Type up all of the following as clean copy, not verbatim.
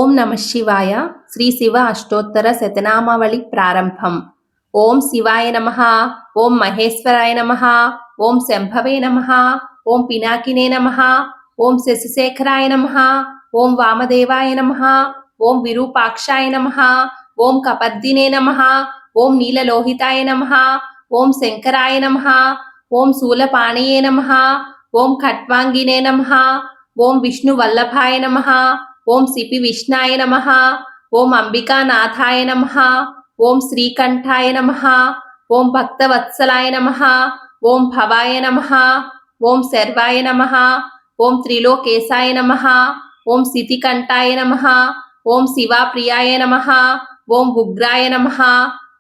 ఓం నమః శివాయ. శ్రీ శివ అష్టోత్తర శతనామావళి ప్రారంభం. ఓం శివాయ నమః. ఓం మహేశ్వరాయ నమః. ఓం శంభవే నమః. ఓం పినాకినే నమః. ఓం శశిశేఖరాయ నమః. ఓం వామదేవాయ నమః. ఓం విరూపాక్షాయ నమః. ఓం కపర్దినే నమః. ఓం నీలలోహితాయ నమః. ఓం శంకరాయ నమః. ఓం శూలపాణయే నమః. ఓం ఖట్వాంగినే నమః. ఓం విష్ణువల్లభాయ నమః. ఓం సిపి విష్ణాయ నమః. ఓం అంబికానాథాయ నమః. ఓం శ్రీకంఠాయ నమః. ఓం భక్తవత్సలాయ నమః. ఓం భవాయ నమః. ఓం శర్వాయ నమః. ఓం త్రిలోకేశాయ నమః. ఓం సితికంఠాయ నమః. ఓం శివాప్రియాయ నమః. ఓం ఉగ్రాయ నమః.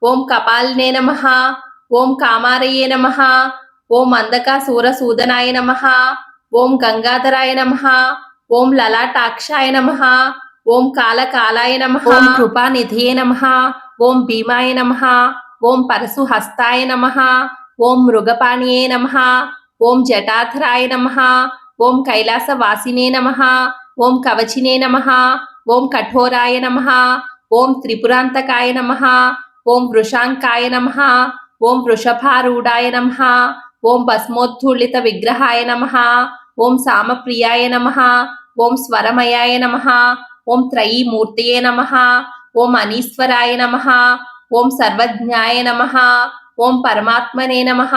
ఓం కపాలినే నమః. ఓం కామారయే నమః. ఓం అంధకాసూరసూదనాయ నమః. ఓం గంగాధరాయ నమః. ఓం లలాటాక్షాయ నమః. ఓం కాలకాలాయ నమః. ఓం కృపానిధియే నమః. ఓం భీమాయ నమః. ఓం పరశుహస్తాయ నమః. ఓం మృగపాణియే నమః. ఓం జటాధరాయ నమః. ఓం కైలాసవాసినే నమః. ఓం కవచినే నమః. ఓం కఠోరాయ నమః. ఓం త్రిపురాంతకాయ నమః. ఓం వృషాంకాయ నమః. ఓం వృషభారూఢాయ నమః. ఓం భస్మోద్ధూళిత విగ్రహాయ నమః. ఓం సామప్రియాయ నమః. ఓం స్వరమయాయ నమః. ఓం త్రయీమూర్తయే నమః. ఓం అనీశ్వరాయ నమః. ఓం సర్వజ్ఞాయ నమః. ఓం పరమాత్మనే నమః.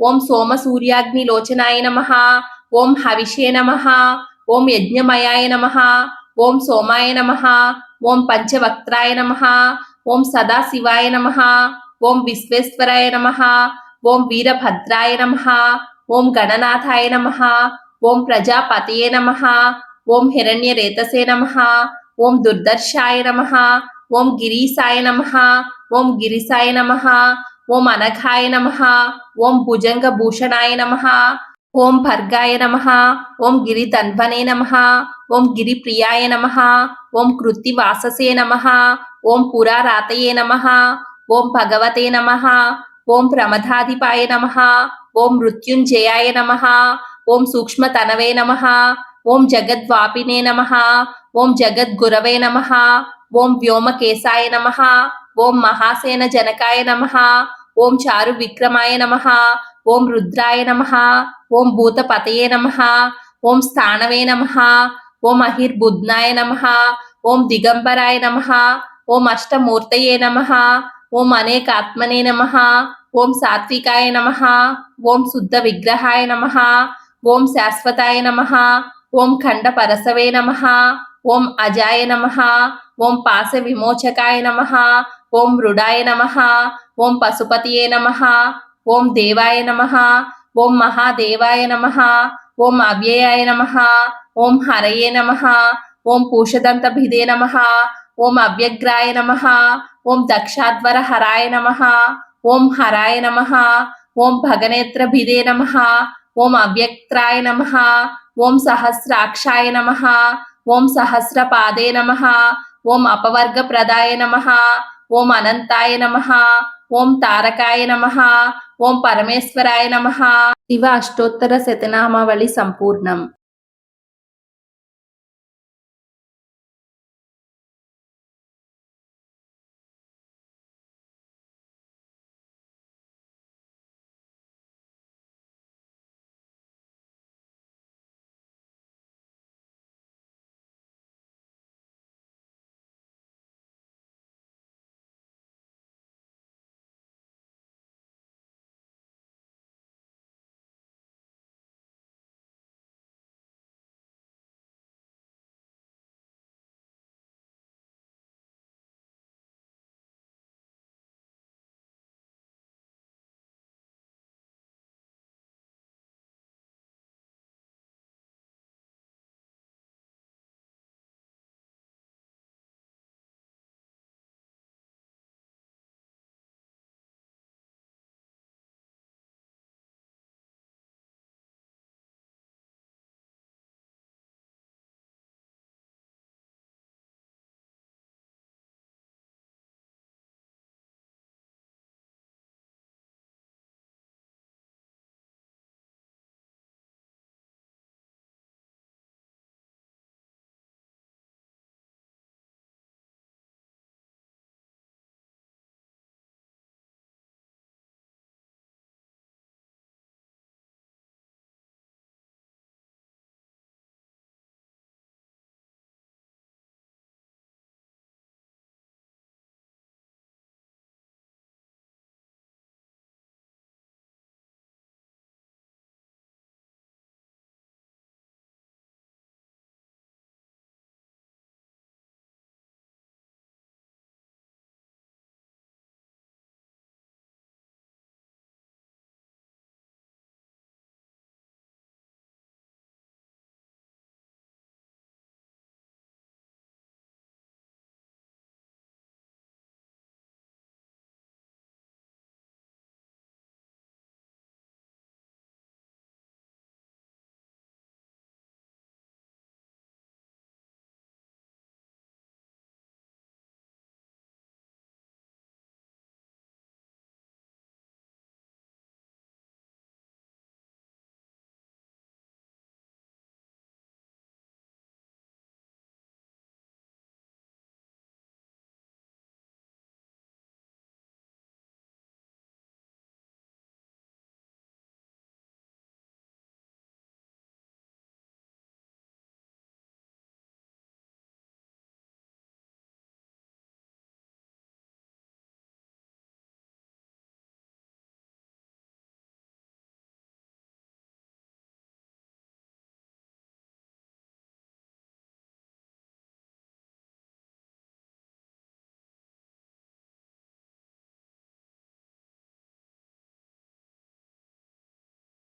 ఓం సోమసూర్యాగ్నిలోచనాయ నమః. ఓం హవిషే నమః. ఓం యజ్ఞమయాయ నమః. ఓం సోమాయ నమః. ఓం పంచవక్త్రాయ నమః. ఓం సదాశివాయ నమః. ఓం విశ్వేశ్వరాయ నమః. ఓం వీరభద్రాయ నమః. ఓం గణనాథాయ నమః. ఓం ప్రజాపతయే నమః. ఓం హిరణ్యరేతసే నమః. ఓం దుర్దర్శాయ నమః. ఓం గిరీశాయ నమః. ఓం గిరిశాయ నమః. ఓం అనఘాయ నమః. ఓం భుజంగభూషణాయ నమః. ఓం భర్గాయ నమః. ఓం గిరిధన్వనే నమః. ఓం గిరిప్రియాయ నమః. ఓం కృత్తివాససే నమః. ఓం పురారాతయే నమః. ఓం భగవతే నమః. ఓం ప్రమథాధిపాయ నమః. ఓం మృత్యుంజయాయ నమః. ఓం సూక్ష్మతనవే నమః. ఓం జగద్వాపినే నమః. ఓం జగద్గురవే నమః. ఓం వ్యోమకేశాయ నమః. ఓం మహాసేన జనకాయ నమః. ఓం చారు విక్రమాయ నమః. ఓం రుద్రాయ నమః. ఓం భూతపతయే నమః. ఓం స్థానవే నమః. ఓం అహిర్బుధ్నాయ నమః. ఓం దిగంబరాయ నమః. ఓం అష్టమూర్తయే నమః. ఓం అనేకాత్మనే నమః. ఓం సాత్వికాయ నమః. ఓం శుద్ధ విగ్రహాయ నమః. ఓం శాశ్వతాయ నమః. ఓం ఖండ పరసవే నమః. ఓం అజాయ నమః. ఓం పాశ విమోచకాయ నమః. ఓం మృడాయ నమః. ఓం పశుపతియే నమః. ఓం దేవాయ నమః. ఓం మహాదేవాయ నమః. ఓం అవ్యయాయ నమః. ఓం హరయే నమః. ఓం పూషదంతభిదే నమః. ఓం అవ్యగ్రాయ నమః. ఓం దక్షాధ్వర హరాయ నమః. ఓం హరాయ నమః. ఓం భగనేత్రభిదే నమః. ఓం అవ్యక్త్రాయ నమః. ఓం సహస్రాక్షాయ నమః. ఓం సహస్రపాదే నమః. ఓం అపవర్గప్రదాయ నమః. ఓం అనంతాయ నమః. ఓం తారకాయ నమః. ఓం పరమేశ్వరాయ నమః. శివ అష్టోత్తర శతనామావళి సంపూర్ణం.